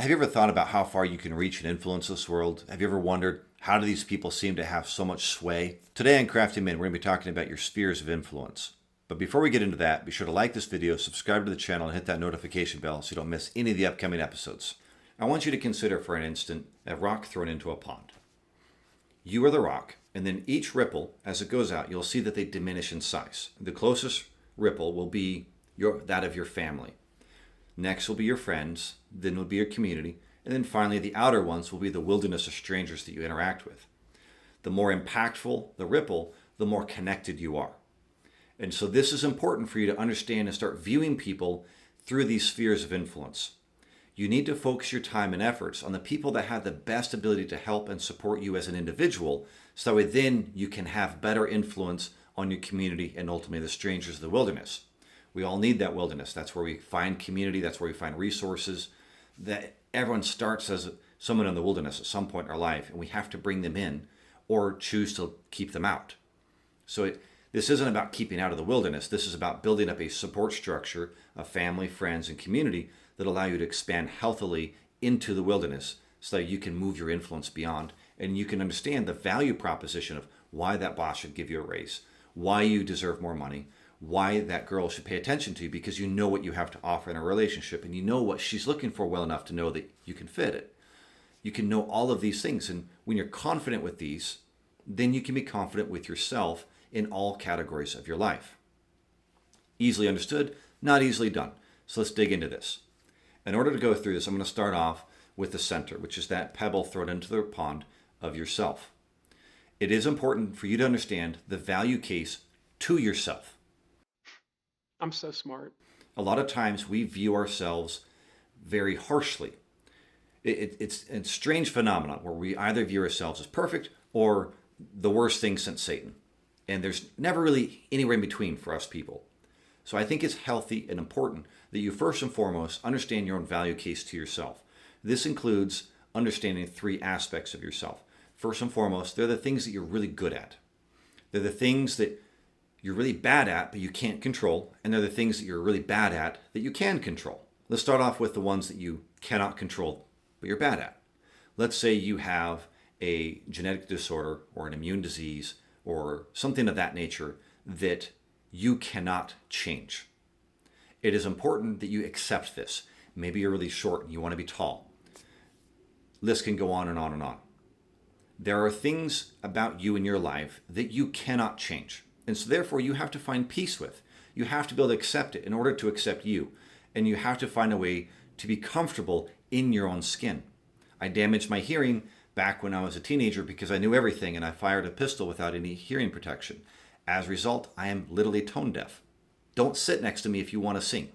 Have you ever thought about how far you can reach and influence this world? Have you ever wondered, how do these people seem to have so much sway? Today on Crafty Men, we're going to be talking about your spheres of influence. But before we get into that, be sure to like this video, subscribe to the channel, and hit that notification bell so you don't miss any of the upcoming episodes. I want you to consider for an instant a rock thrown into a pond. You are the rock, and then each ripple, as it goes out, you'll see that they diminish in size. The closest ripple will be that of your family. Next will be your friends, then will be your community, and then finally the outer ones will be the wilderness of strangers that you interact with. The more impactful the ripple, the more connected you are. And so this is important for you to understand and start viewing people through these spheres of influence. You need to focus your time and efforts on the people that have the best ability to help and support you as an individual, so that then you can have better influence on your community and ultimately the strangers of the wilderness. We all need that wilderness. That's where we find community. That's where we find resources. That everyone starts as someone in the wilderness at some point in our life, and we have to bring them in or choose to keep them out. So this isn't about keeping out of the wilderness. This is about building up a support structure of family, friends, and community that allow you to expand healthily into the wilderness so that you can move your influence beyond, and you can understand the value proposition of why that boss should give you a raise, why you deserve more money, why that girl should pay attention to you, because you know what you have to offer in a relationship and you know what she's looking for well enough to know that you can fit it. You can know all of these things, and when you're confident with these, then you can be confident with yourself in all categories of your life. Easily understood, not easily done. So let's dig into this. In order to go through this, I'm going to start off with the center, which is that pebble thrown into the pond of yourself. It is important for you to understand the value case to yourself. I'm so smart. A lot of times we view ourselves very harshly. It's a strange phenomenon where we either view ourselves as perfect or the worst thing since Satan. And there's never really anywhere in between for us people. So I think it's healthy and important that you first and foremost understand your own value case to yourself. This includes understanding three aspects of yourself. First and foremost, they're the things that you're really good at. They're the things that you're really bad at, but you can't control, and they're the things that you're really bad at that you can control. Let's start off with the ones that you cannot control, but you're bad at. Let's say you have a genetic disorder or an immune disease or something of that nature that you cannot change. It is important that you accept this. Maybe you're really short and you want to be tall. List can go on and on and on. There are things about you in your life that you cannot change. And so therefore you have to find peace with. You have to be able to accept it in order to accept you. And you have to find a way to be comfortable in your own skin. I damaged my hearing back when I was a teenager because I knew everything and I fired a pistol without any hearing protection. As a result, I am literally tone deaf. Don't sit next to me if you want to sing.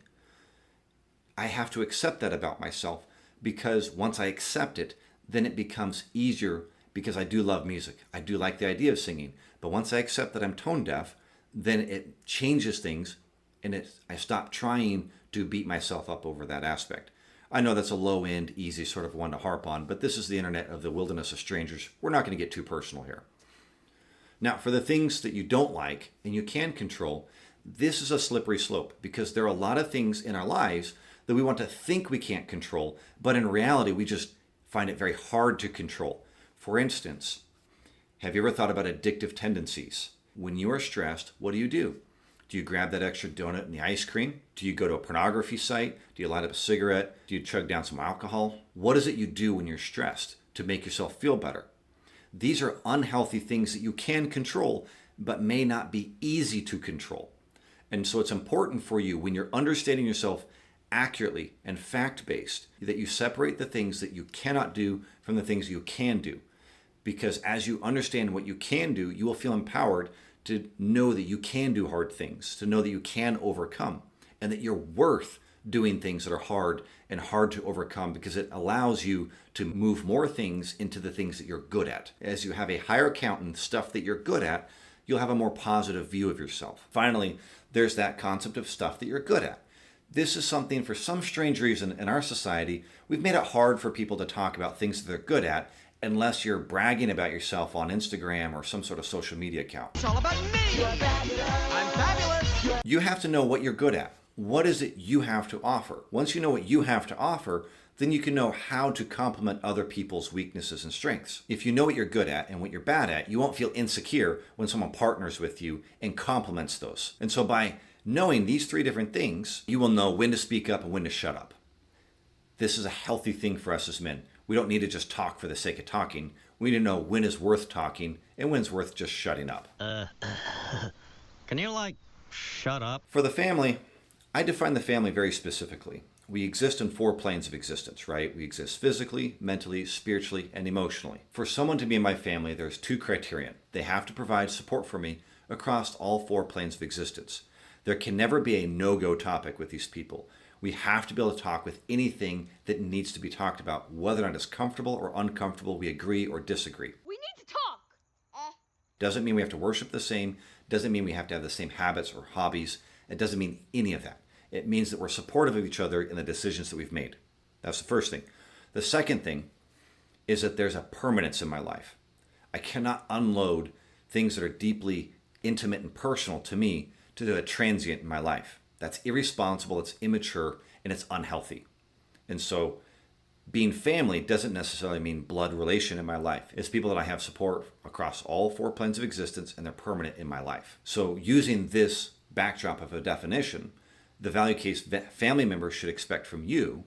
I have to accept that about myself, because once I accept it, then it becomes easier, because I do love music. I do like the idea of singing. But once I accept that I'm tone deaf, then it changes things, and I stop trying to beat myself up over that aspect. I know that's a low-end, easy sort of one to harp on, but this is the internet of the wilderness of strangers. We're not going to get too personal here. Now, for the things that you don't like and you can control, this is a slippery slope, because there are a lot of things in our lives that we want to think we can't control, but in reality, we just find it very hard to control. For instance, have you ever thought about addictive tendencies? When you are stressed, what do? Do you grab that extra donut and the ice cream? Do you go to a pornography site? Do you light up a cigarette? Do you chug down some alcohol? What is it you do when you're stressed to make yourself feel better? These are unhealthy things that you can control, but may not be easy to control. And so it's important for you, when you're understanding yourself accurately and fact-based, that you separate the things that you cannot do from the things you can do. Because as you understand what you can do, you will feel empowered to know that you can do hard things, to know that you can overcome, and that you're worth doing things that are hard and hard to overcome, because it allows you to move more things into the things that you're good at. As you have a higher count in stuff that you're good at, you'll have a more positive view of yourself. Finally, there's that concept of stuff that you're good at. This is something, for some strange reason in our society, we've made it hard for people to talk about things that they're good at unless you're bragging about yourself on Instagram or some sort of social media account. It's all about me. I'm fabulous. You have to know what you're good at. What is it you have to offer? Once you know what you have to offer, then you can know how to complement other people's weaknesses and strengths. If you know what you're good at and what you're bad at, you won't feel insecure when someone partners with you and complements those. And so by knowing these three different things, you will know when to speak up and when to shut up. This is a healthy thing for us as men. We don't need to just talk for the sake of talking. We need to know when is worth talking and when's worth just shutting up. Can you, shut up? For the family, I define the family very specifically. We exist in 4 planes of existence, right? We exist physically, mentally, spiritually, and emotionally. For someone to be in my family, there's 2 criterion. They have to provide support for me across all 4 planes of existence. There can never be a no-go topic with these people. We have to be able to talk with anything that needs to be talked about, whether or not it's comfortable or uncomfortable, we agree or disagree. We need to talk. Doesn't mean we have to worship the same, doesn't mean we have to have the same habits or hobbies. It doesn't mean any of that. It means that we're supportive of each other in the decisions that we've made. That's the first thing. The second thing is that there's a permanence in my life. I cannot unload things that are deeply intimate and personal to me to a transient in my life. That's irresponsible, it's immature, and it's unhealthy. And so being family doesn't necessarily mean blood relation in my life. It's people that I have support across all 4 planes of existence, and they're permanent in my life. So using this backdrop of a definition, the value case family members should expect from you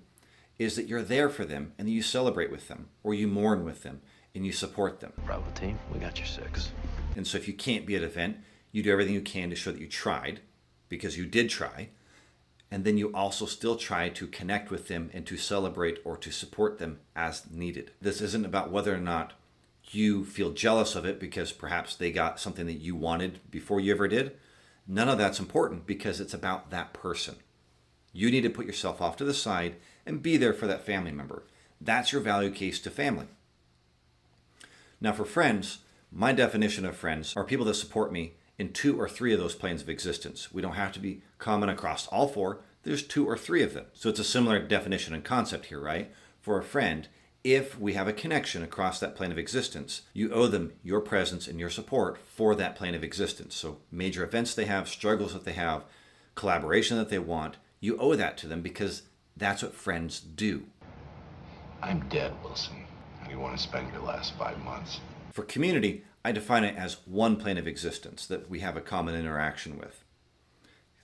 is that you're there for them and that you celebrate with them or you mourn with them and you support them. Bravo team, we got your 6. And so if you can't be at an event, you do everything you can to show that you tried, because you did try, and then you also still try to connect with them and to celebrate or to support them as needed. This isn't about whether or not you feel jealous of it because perhaps they got something that you wanted before you ever did. None of that's important because it's about that person. You need to put yourself off to the side and be there for that family member. That's your value case to family. Now for friends, my definition of friends are people that support me in 2 or 3 of those planes of existence. We don't have to be common across all 4. There's 2 or 3 of them. So it's a similar definition and concept here, right? For a friend, if we have a connection across that plane of existence, you owe them your presence and your support for that plane of existence. So major events they have, struggles that they have, collaboration that they want, you owe that to them because that's what friends do. I'm dead, Wilson. How do you want to spend your last 5 months? For community, I define it as 1 plane of existence that we have a common interaction with.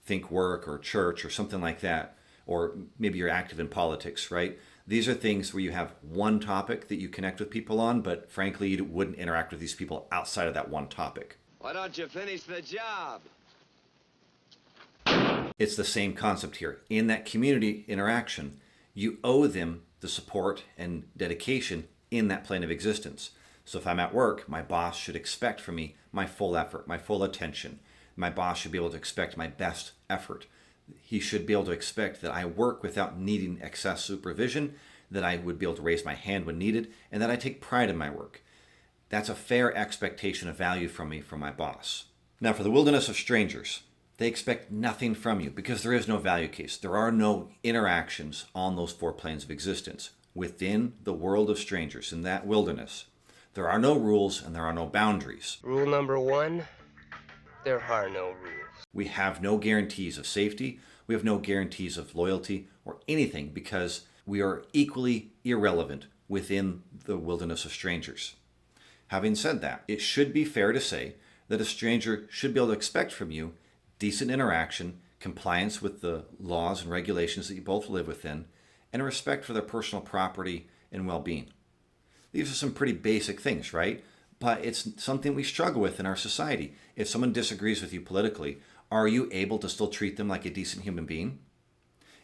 Think work or church or something like that, or maybe you're active in politics, right? These are things where you have 1 topic that you connect with people on, but frankly, you wouldn't interact with these people outside of that 1 topic. Why don't you finish the job? It's the same concept here. In that community interaction, you owe them the support and dedication in that plane of existence. So if I'm at work, my boss should expect from me my full effort, my full attention. My boss should be able to expect my best effort. He should be able to expect that I work without needing excess supervision, that I would be able to raise my hand when needed, and that I take pride in my work. That's a fair expectation of value from me from my boss. Now for the wilderness of strangers, they expect nothing from you because there is no value case. There are no interactions on those 4 planes of existence. Within the world of strangers, in that wilderness, there are no rules and there are no boundaries. Rule number 1, there are no rules. We have no guarantees of safety. We have no guarantees of loyalty or anything because we are equally irrelevant within the wilderness of strangers. Having said that, it should be fair to say that a stranger should be able to expect from you decent interaction, compliance with the laws and regulations that you both live within, and a respect for their personal property and well-being. These are some pretty basic things, right? But it's something we struggle with in our society. If someone disagrees with you politically, are you able to still treat them like a decent human being?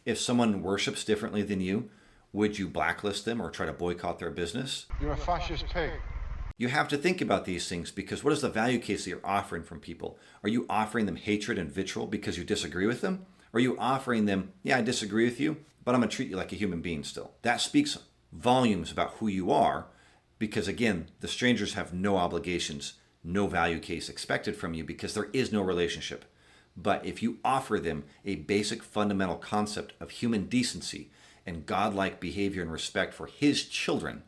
If someone worships differently than you, would you blacklist them or try to boycott their business? You're a fascist pig. You have to think about these things because what is the value case that you're offering from people? Are you offering them hatred and vitriol because you disagree with them? Or are you offering them, yeah, I disagree with you, but I'm going to treat you like a human being still? That speaks volumes about who you are because, again, the strangers have no obligations, no value case expected from you because there is no relationship. But if you offer them a basic fundamental concept of human decency and godlike behavior and respect for his children,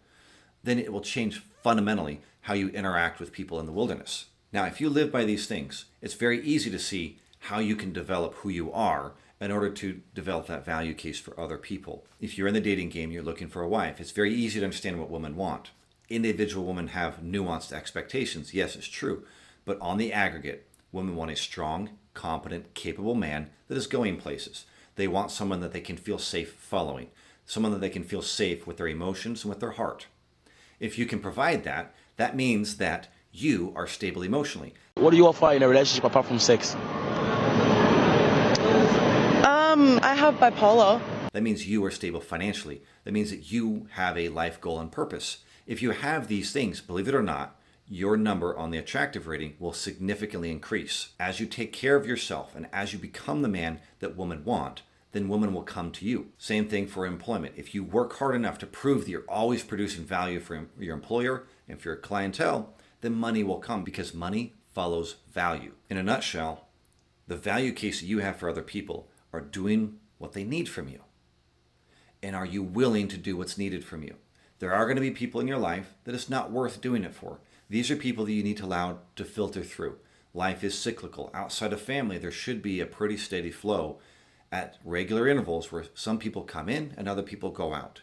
then it will change fundamentally how you interact with people in the wilderness. Now, if you live by these things, it's very easy to see how you can develop who you are in order to develop that value case for other people. If you're in the dating game, you're looking for a wife. It's very easy to understand what women want. Individual women have nuanced expectations. Yes, it's true. But on the aggregate, women want a strong, competent, capable man that is going places. They want someone that they can feel safe following, someone that they can feel safe with their emotions and with their heart. If you can provide that, that means that you are stable emotionally. What do you offer in a relationship apart from sex? I have bipolar. That means you are stable financially. That means that you have a life goal and purpose. If you have these things, believe it or not, your number on the attractive rating will significantly increase. As you take care of yourself and as you become the man that women want, then women will come to you. Same thing for employment. If you work hard enough to prove that you're always producing value for your employer and for your clientele, then money will come because money follows value. In a nutshell, the value case that you have for other people are doing what they need from you. And are you willing to do what's needed from you? There are going to be people in your life that it's not worth doing it for. These are people that you need to allow to filter through. Life is cyclical. Outside of family, there should be a pretty steady flow at regular intervals where some people come in and other people go out.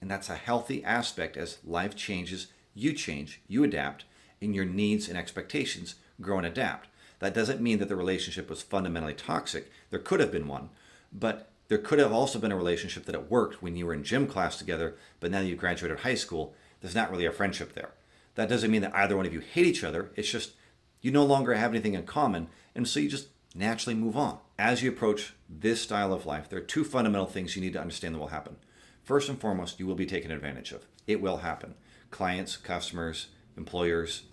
And that's a healthy aspect. As life changes, you adapt, and your needs and expectations grow and adapt. That doesn't mean that the relationship was fundamentally toxic. There could have been one, but there could have also been a relationship that it worked when you were in gym class together, but now that you graduated high school, there's not really a friendship there. That doesn't mean that either one of you hate each other. It's just you no longer have anything in common, and so you just naturally move on. As you approach this style of life, there are two fundamental things you need to understand that will happen. First and foremost, you will be taken advantage of. It will happen. Clients, customers, employers,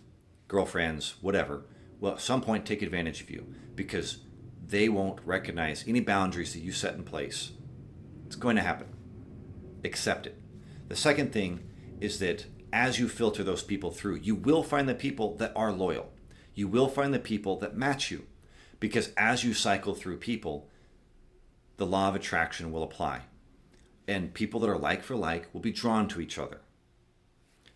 girlfriends, whatever, will at some point take advantage of you because they won't recognize any boundaries that you set in place. It's going to happen. Accept it. The second thing is that as you filter those people through, you will find the people that are loyal. You will find the people that match you. Because as you cycle through people, the law of attraction will apply. And people that are like for like will be drawn to each other.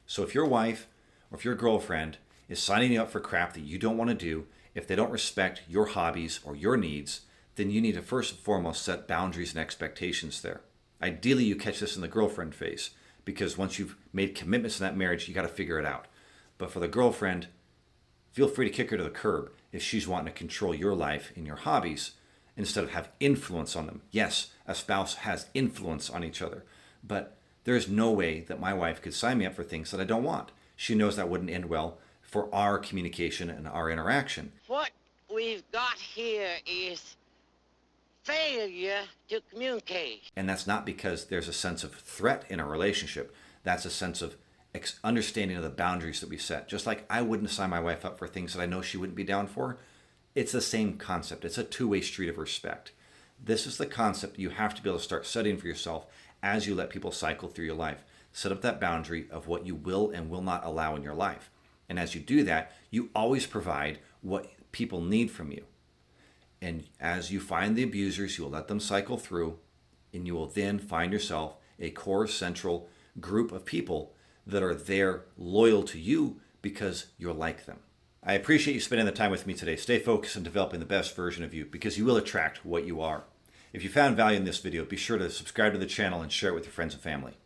So if your wife or if your girlfriend is signing you up for crap that you don't want to do, if they don't respect your hobbies or your needs, then you need to first and foremost set boundaries and expectations there. Ideally, you catch this in the girlfriend phase, because once you've made commitments in that marriage, you got to figure it out. But for the girlfriend, feel free to kick her to the curb if she's wanting to control your life and your hobbies instead of have influence on them. Yes, a spouse has influence on each other, but there's no way that my wife could sign me up for things that I don't want. She knows that wouldn't end well for our communication and our interaction. What we've got here is failure to communicate. And that's not because there's a sense of threat in a relationship. That's a sense of understanding of the boundaries that we set. Just like I wouldn't sign my wife up for things that I know she wouldn't be down for. It's the same concept. It's a two-way street of respect. This is the concept you have to be able to start setting for yourself as you let people cycle through your life. Set up that boundary of what you will and will not allow in your life. And as you do that, you always provide what people need from you. And as you find the abusers, you will let them cycle through, and you will then find yourself a core central group of people that are there loyal to you because you're like them. I appreciate you spending the time with me today. Stay focused on developing the best version of you because you will attract what you are. If you found value in this video, be sure to subscribe to the channel and share it with your friends and family.